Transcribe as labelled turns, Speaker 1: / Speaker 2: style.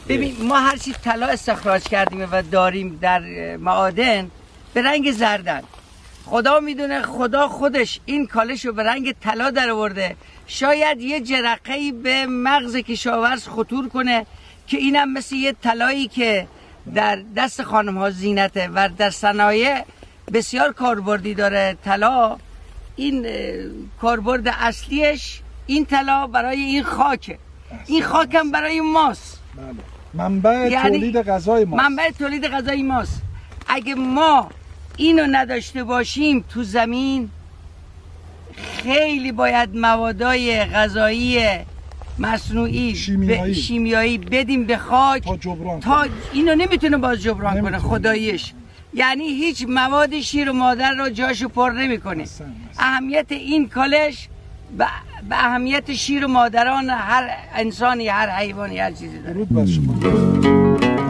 Speaker 1: ببین ما هر چی طلا استخراج کردیم و داریم در معادن به رنگ زردن. خدا میدونه، خدا خودش این کالش رو به رنگ طلا در آورده. شاید یه جرقه‌ای به مغز کشاورز خطور کنه که اینم مثل یه طلایی که در دست خانم ها زینته و در صنایع بسیار کاربردی داره. طلا این کاربرد اصلیش این طلا برای این خاکه. این خاکم برای ماست.
Speaker 2: منبع تولید غذای ماست.
Speaker 1: منبع تولید غذای ماست. اگه ما اینو نداشته باشیم تو زمین، خیلی باید موادای غذایی مصنوعی شیمیایی بدیم به خاک تا اینو نمیتونه باز جبران کنه خداییش. یعنی هیچ مواد شیر و مادر رو جاشو پر نمیکنه. اهمیت این کالش به اهمیت شیر و مادران هر انسانی، هر حیوانی، هر چیزی داره.
Speaker 2: درود بر شما.